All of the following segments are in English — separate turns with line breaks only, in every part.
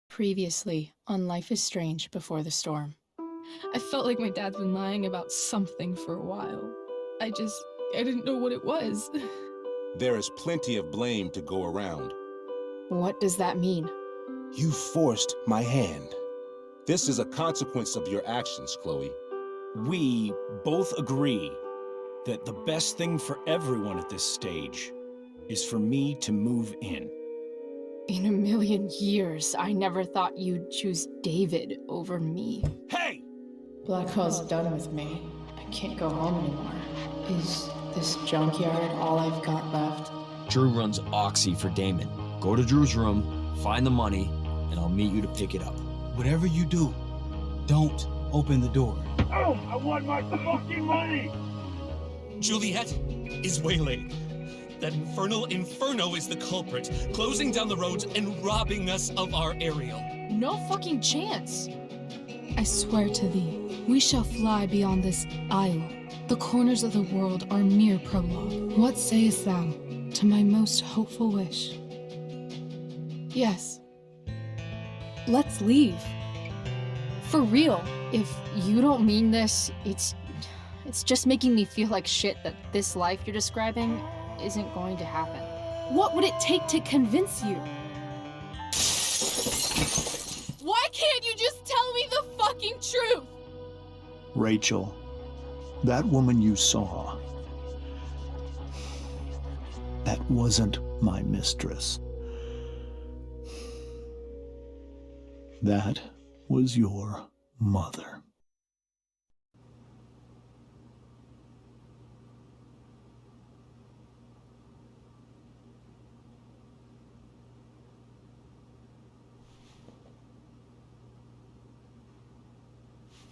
Previously on Life is Strange Before the Storm. I felt like my dad's been lying about something for a while. I didn't know what it was.
There is plenty of blame to go around.
What does that mean?
You forced my hand. This is a consequence of your actions, Chloe.
We both agree that the best thing for everyone at this stage is for me to move in.
In a million years, I never thought you'd choose David over me.
Hey!
Blackwell's done with me. I can't go home anymore. Is this junkyard all I've got left?
Drew runs Oxy for Damon. Go to Drew's room, find the money, and I'll meet you to pick it up.
Whatever you do, don't open the door.
Oh, I want my fucking money!
Juliet is waylaid. That infernal Inferno is the culprit, closing down the roads and robbing us of our aerial.
No fucking chance! I swear to thee, we shall fly beyond this isle. The corners of the world are mere prologue. What sayest thou to my most hopeful wish? Yes. Let's leave. For real. If you don't mean this, it's just making me feel like shit that this life you're describing isn't going to happen. What would it take to convince you? Why can't you just tell me the fucking truth?
Rachel, that woman you saw, that wasn't my mistress. That was your mother.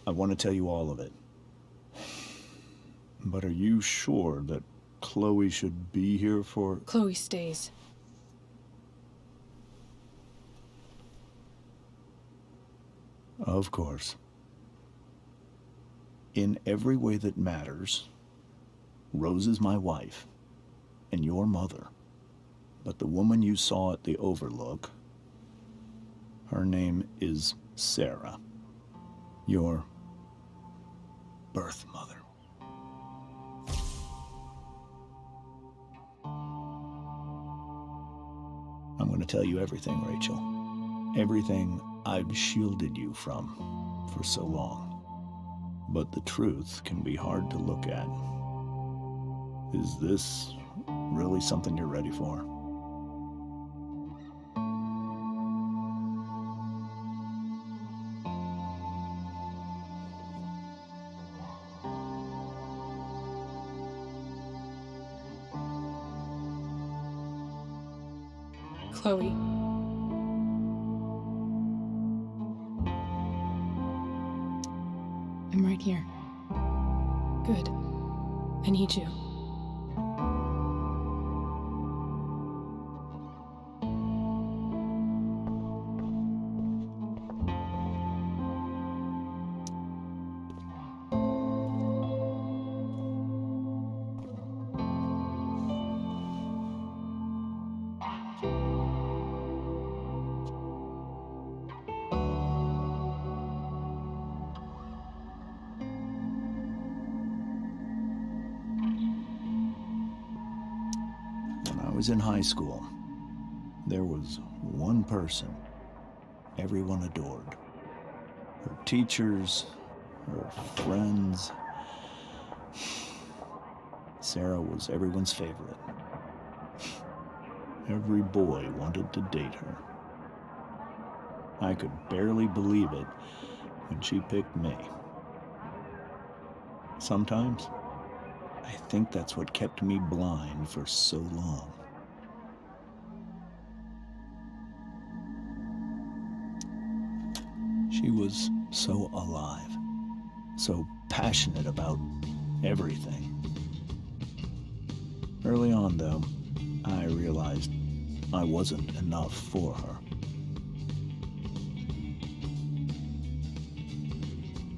I want to tell you all of it. But are you sure that Chloe should be here for...
Chloe stays.
Of course. In every way that matters, Rose is my wife and your mother. But the woman you saw at the Overlook, her name is Sera, your birth mother. I'm going to tell you everything, Rachel. Everything I've shielded you from for so long. But the truth can be hard to look at. Is this really something you're ready for?
Chloe. I'm right here. Good. I need you.
When I was in high school, there was one person everyone adored. Her teachers, her friends. Sera was everyone's favorite. Every boy wanted to date her. I could barely believe it when she picked me. Sometimes, I think that's what kept me blind for so long. She was so alive, so passionate about everything. Early on, though, I realized I wasn't enough for her.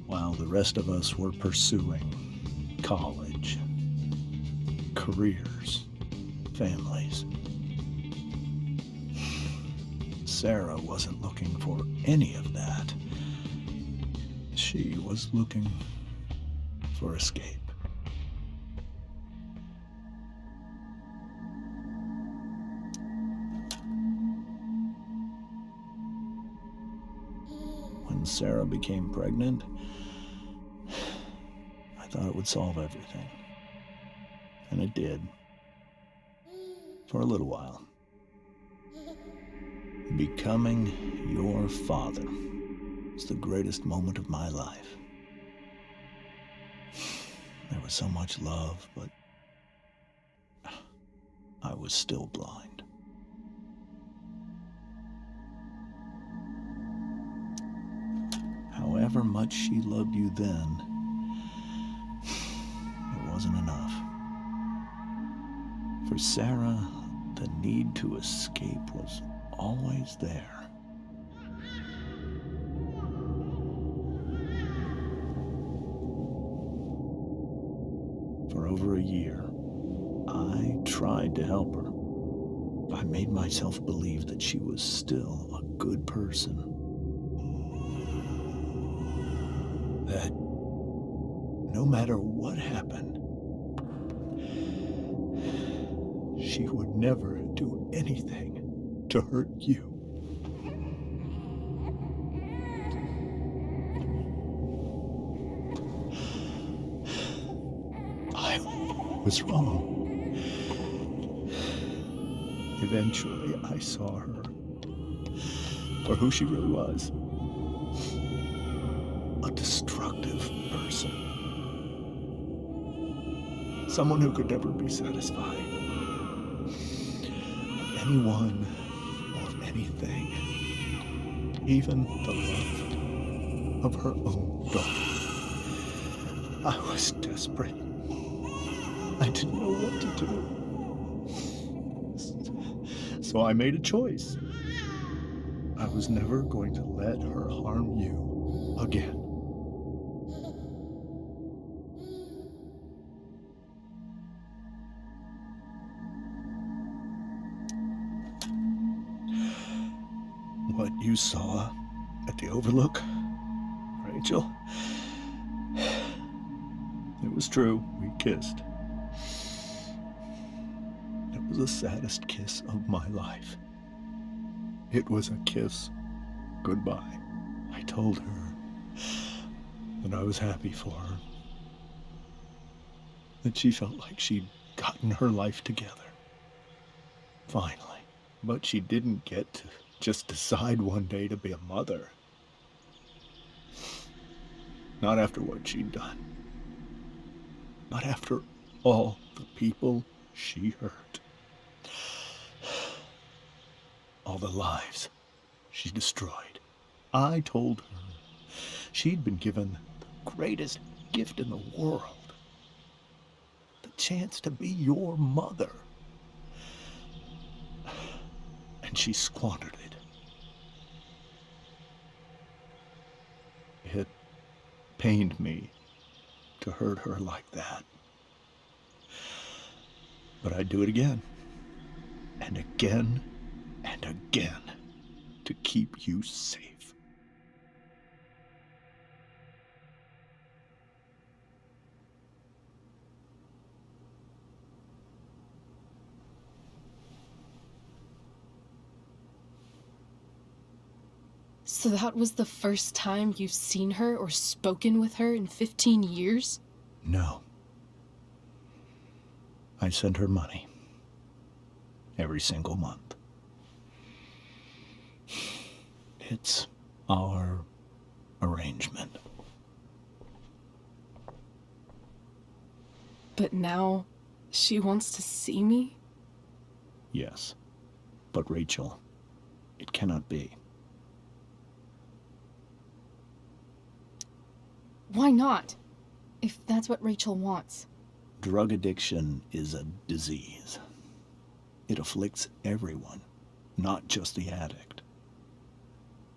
While the rest of us were pursuing college, careers, families, Sera wasn't looking for any of that. She was looking for escape. When Sera became pregnant, I thought it would solve everything. And it did. For a little while. Becoming your father was the greatest moment of my life. There was so much love, but I was still blind. However much she loved you then, it wasn't enough. For Sera, the need to escape was always there. For over a year, I tried to help her. I made myself believe that she was still a good person. That no matter what happened, she would never do anything to hurt you. I was wrong. Eventually, I saw her for who she really was. A destructive person. Someone who could never be satisfied. Anyone or anything. Even the love of her own daughter. I was desperate. I didn't know what to do. So I made a choice. I was never going to let her harm you again. What you saw at the Overlook, Rachel, it was true. We kissed. It was the saddest kiss of my life. It was a kiss goodbye. I told her that I was happy for her. That she felt like she'd gotten her life together. Finally. But she didn't get to just decide one day to be a mother. Not after what she'd done. Not after all the people she hurt. All the lives she destroyed. I told her she'd been given the greatest gift in the world. The chance to be your mother. And she squandered it. It pained me to hurt her like that. But I'd do it again. And again. And again. To keep you safe.
So that was the first time you've seen her or spoken with her in 15 years?
No. I sent her money. Every single month. It's our arrangement.
But now, she wants to see me?
Yes. But Rachel, it cannot be.
Why not? If that's what Rachel wants.
Drug addiction is a disease. It afflicts everyone, not just the addict.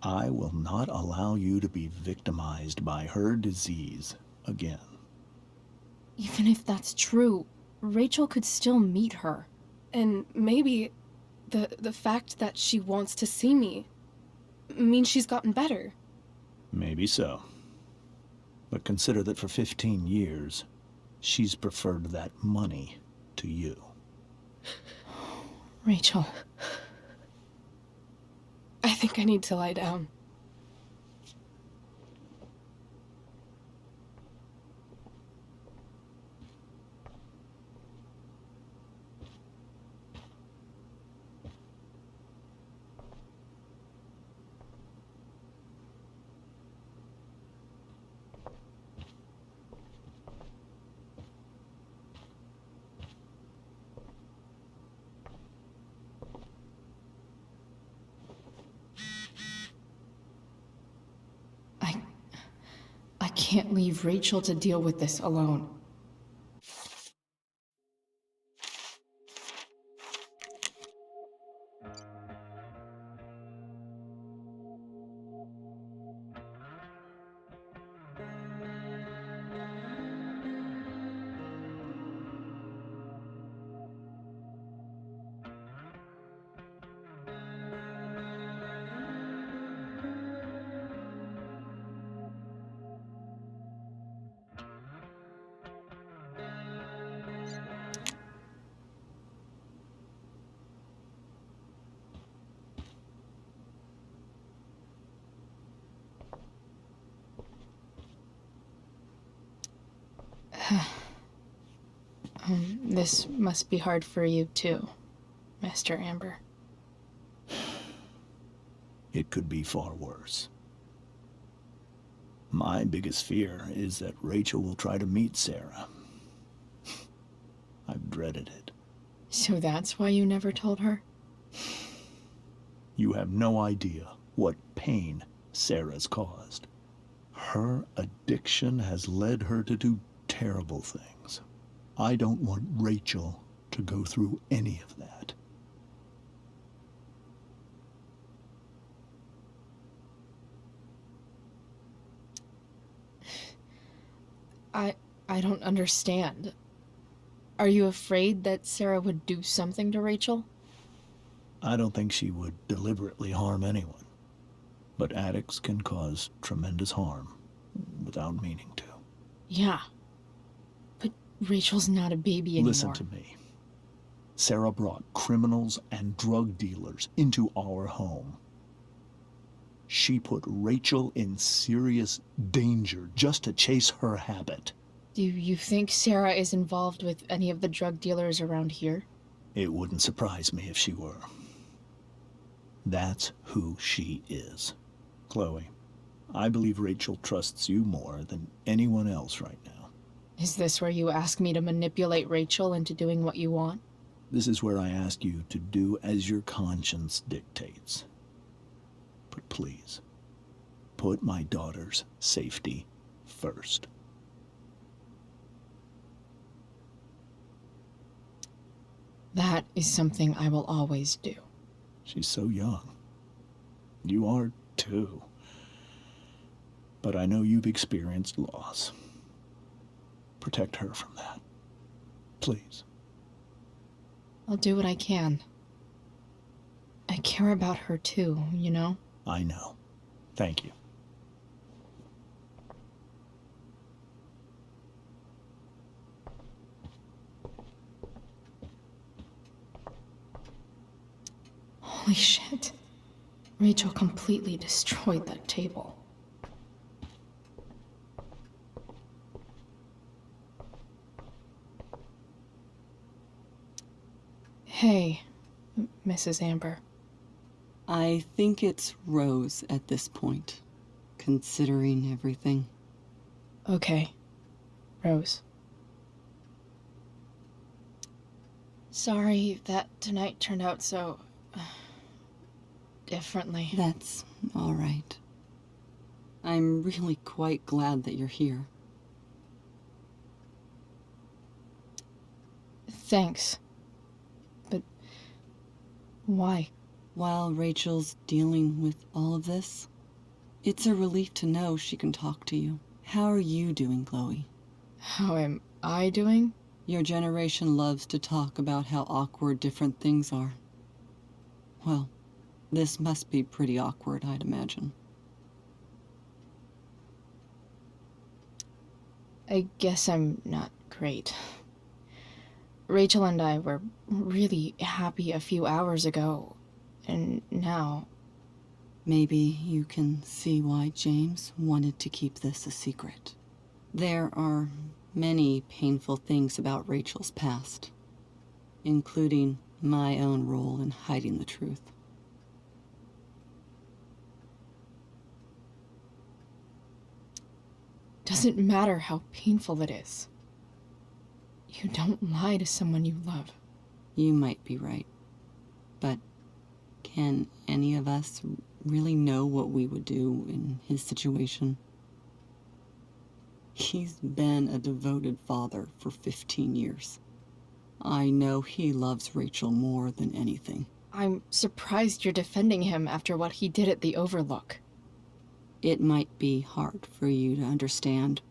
I will not allow you to be victimized by her disease again.
Even if that's true, Rachel could still meet her. And maybe the fact that she wants to see me, means she's gotten better.
Maybe so. But consider that for 15 years, she's preferred that money to you.
Rachel. I think I need to lie down. I can't leave Rachel to deal with this alone. This must be hard for you too, Master Amber.
It could be far worse. My biggest fear is that Rachel will try to meet Sera. I've dreaded it.
So that's why you never told her?
You have no idea what pain Sera's caused. Her addiction has led her to do terrible things. I don't want Rachel to go through any of that.
I don't understand. Are you afraid that Sera would do something to Rachel?
I don't think she would deliberately harm anyone. But addicts can cause tremendous harm without meaning to.
Yeah. But Rachel's not a baby anymore.
Listen to me. Sera brought criminals and drug dealers into our home. She put Rachel in serious danger just to chase her habit.
Do you think Sera is involved with any of the drug dealers around here?
It wouldn't surprise me if she were. That's who she is. Chloe, I believe Rachel trusts you more than anyone else right now.
Is this where you ask me to manipulate Rachel into doing what you want?
This is where I ask you to do as your conscience dictates. But please, put my daughter's safety first.
That is something I will always do.
She's so young. You are too. But I know you've experienced loss. Protect her from that. Please.
I'll do what I can. I care about her too, you know?
I know. Thank you.
Holy shit. Rachel completely destroyed that table. Hey, Mrs. Amber.
I think it's Rose at this point, considering everything.
Okay, Rose. Sorry that tonight turned out so... differently.
That's all right. I'm really quite glad that you're here.
Thanks. But why?
While Rachel's dealing with all of this, it's a relief to know she can talk to you. How are you doing, Chloe?
How am I doing?
Your generation loves to talk about how awkward different things are. Well, This must be pretty awkward, I'd imagine.
I guess I'm not great. Rachel and I were really happy a few hours ago, and now...
Maybe you can see why James wanted to keep this a secret. There are many painful things about Rachel's past, including my own role in hiding the truth.
Doesn't matter how painful it is. You don't lie to someone you love.
You might be right, but can any of us really know what we would do in his situation? He's been a devoted father for 15 years. I know he loves Rachel more than anything.
I'm surprised you're defending him after what he did at the Overlook.
It might be hard for you to understand,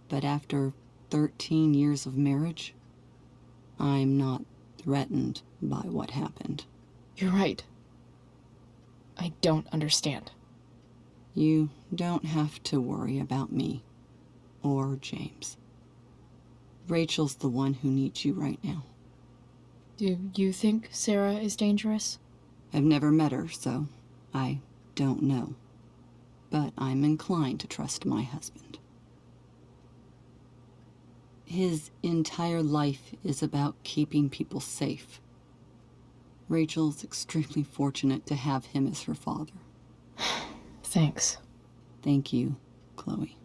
but after 13 years of marriage, I'm not threatened by what happened.
You're right. I don't understand.
You don't have to worry about me or James. Rachel's the one who needs you right now.
Do you think Sera is dangerous?
I've never met her, so I don't know. But I'm inclined to trust my husband. His entire life is about keeping people safe. Rachel's extremely fortunate to have him as her father.
Thanks.
Thank you, Chloe.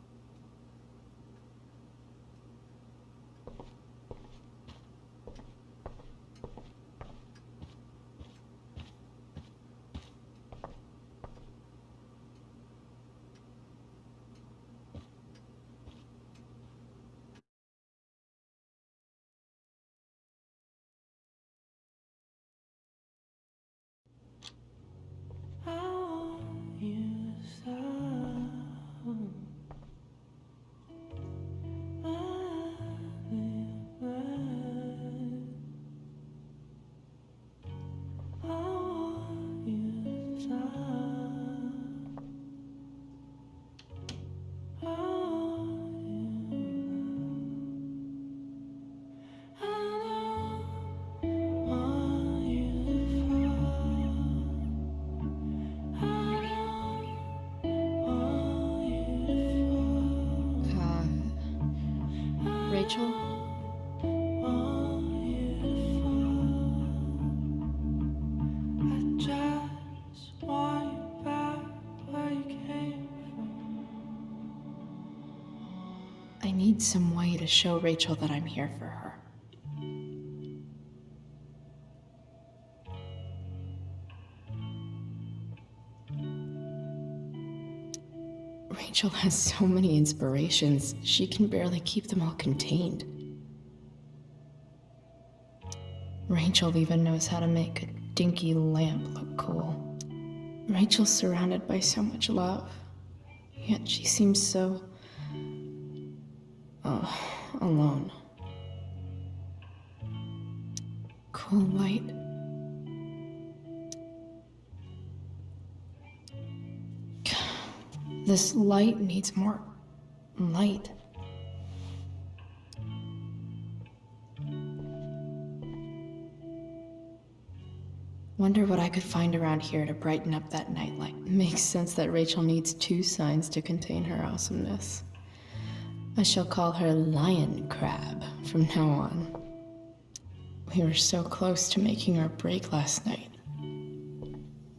Rachel? I need some way to show Rachel that I'm here for her. Rachel has so many inspirations, she can barely keep them all contained. Rachel even knows how to make a dinky lamp look cool. Rachel's surrounded by so much love, yet she seems so... alone. Cool light. This light needs more light. Wonder what I could find around here to brighten up that nightlight. Makes sense that Rachel needs 2 signs to contain her awesomeness. I shall call her Lion Crab from now on. We were so close to making our break last night.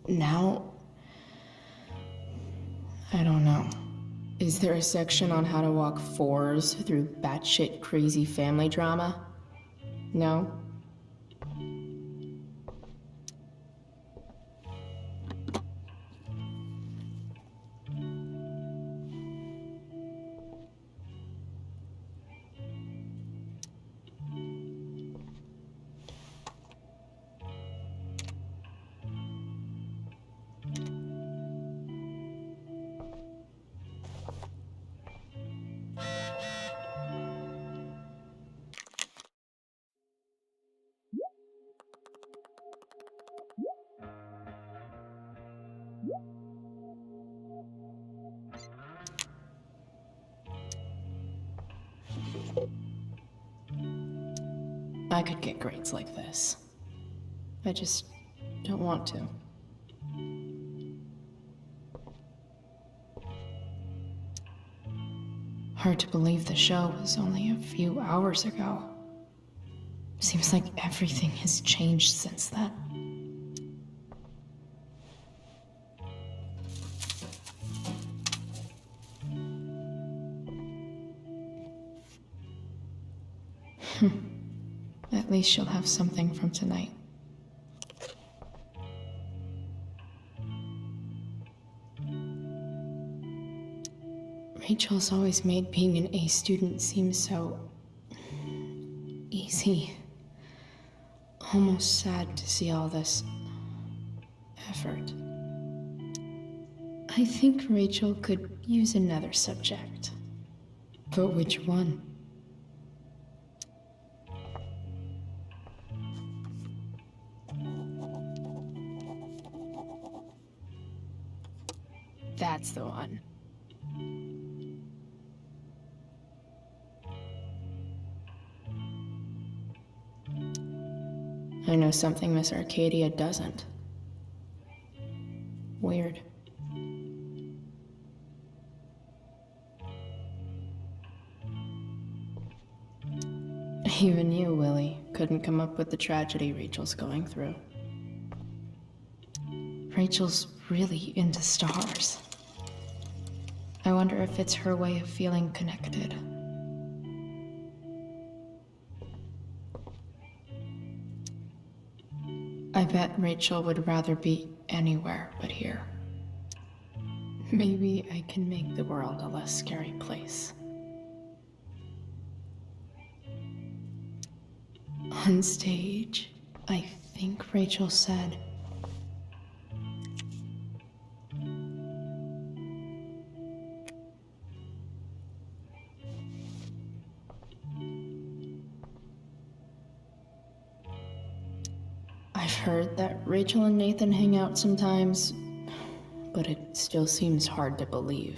Now, I don't know. Is there a section on how to walk 4s through batshit crazy family drama? No? I could get grades like this. I just don't want to. Hard to believe the show was only a few hours ago. Seems like everything has changed since then. At least she'll have something from tonight. Rachel's always made being an A student seem so easy. Almost sad to see all this effort. I think Rachel could use another subject. But which one? That's the one. I know something Miss Arcadia doesn't. Weird. Even you, Willie, couldn't come up with the tragedy Rachel's going through. Rachel's really into stars. I wonder if it's her way of feeling connected. I bet Rachel would rather be anywhere but here. Maybe I can make the world a less scary place. On stage, I think Rachel said, I've heard that Rachel and Nathan hang out sometimes, but it still seems hard to believe.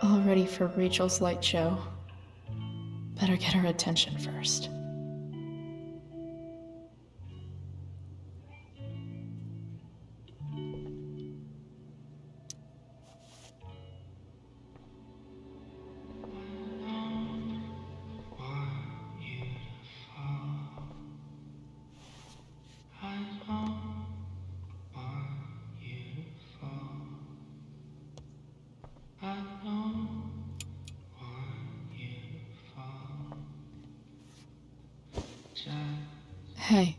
All ready for Rachel's light show. Better get her attention first. Hey,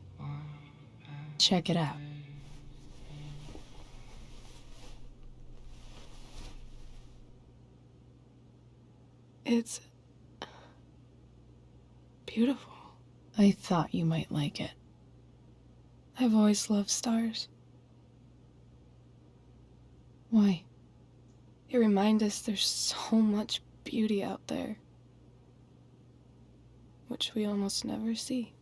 check it out. It's beautiful. I thought you might like it. I've always loved stars. Why? They remind us there's so much beauty out there, which we almost never see.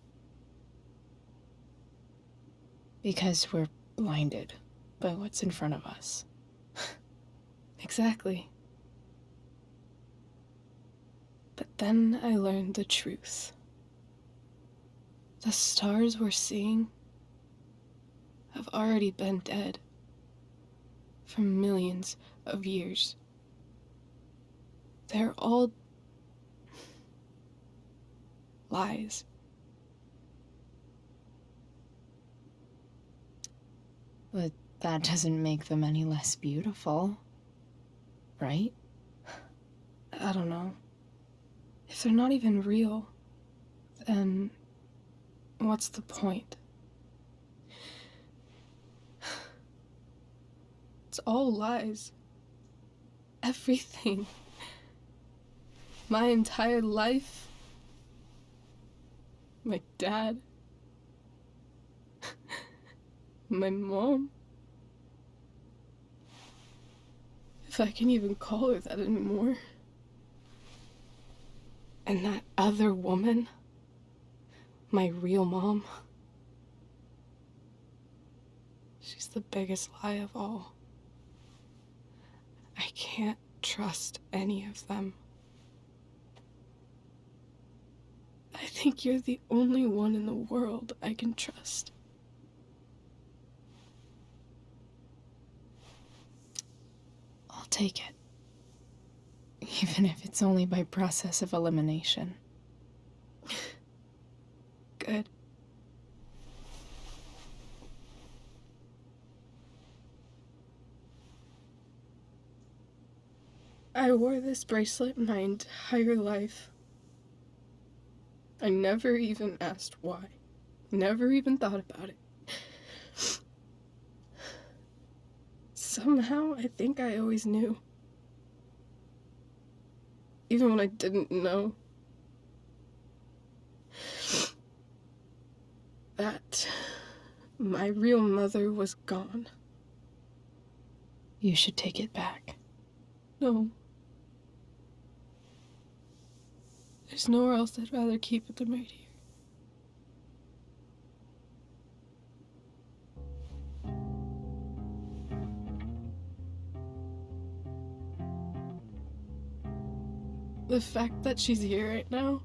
Because we're blinded by what's in front of us. Exactly. But then I learned the truth. The stars we're seeing have already been dead for millions of years. They're all lies. But that doesn't make them any less beautiful, right? I don't know. If they're not even real, then what's the point? It's all lies. Everything. My entire life. My dad. My mom. If I can even call her that anymore. And that other woman, my real mom, she's the biggest lie of all. I can't trust any of them. I think you're the only one in the world I can trust. I'll take it. Even if it's only by process of elimination. Good. I wore this bracelet my entire life. I never even asked why. Never even thought about it. Somehow, I think I always knew. Even when I didn't know. That my real mother was gone. You should take it back. No. There's nowhere else I'd rather keep it than right here. The fact that she's here right now,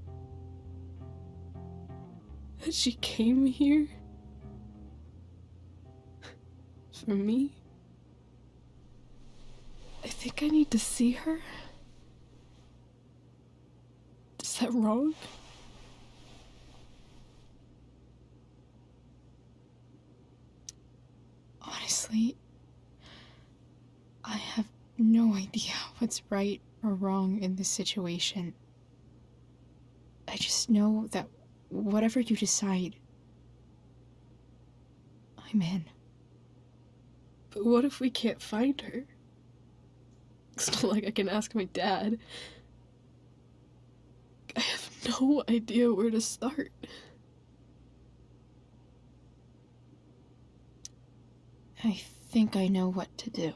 that she came here for me, I think I need to see her. Is that wrong? Honestly, I have no idea what's right or wrong in this situation. I just know that whatever you decide, I'm in. But what if we can't find her? It's not like I can ask my dad. I have no idea where to start. I think I know what to do.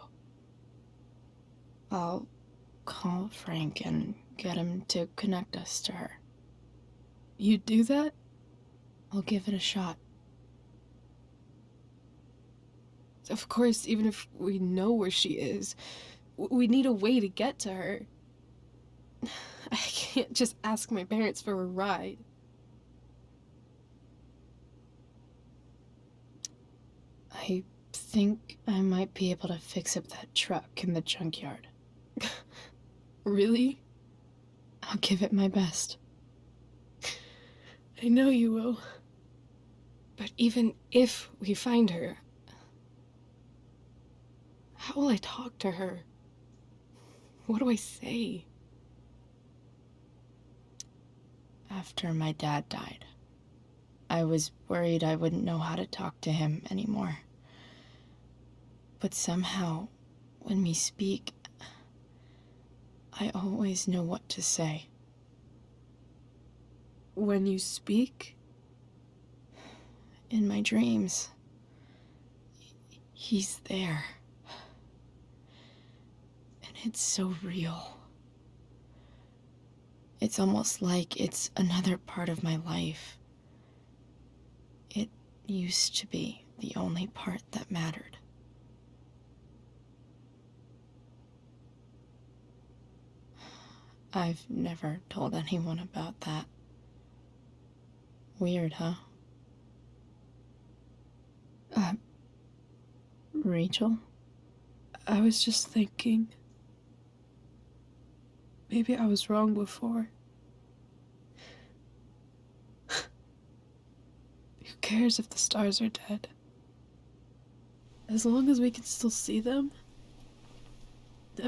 I'll call Frank and get him to connect us to her. You do that? I'll give it a shot. Of course, even if we know where she is, we need a way to get to her. I can't just ask my parents for a ride. I think I might be able to fix up that truck in the junkyard. Really? I'll give it my best. I know you will. But even if we find her, how will I talk to her? What do I say? After my dad died, I was worried I wouldn't know how to talk to him anymore. But somehow, when we speak, I always know what to say. When you speak? In my dreams. He's there. And it's so real. It's almost like it's another part of my life. It used to be the only part that mattered. I've never told anyone about that. Weird, huh? Rachel? I was just thinking. Maybe I was wrong before. Who cares if the stars are dead? As long as we can still see them,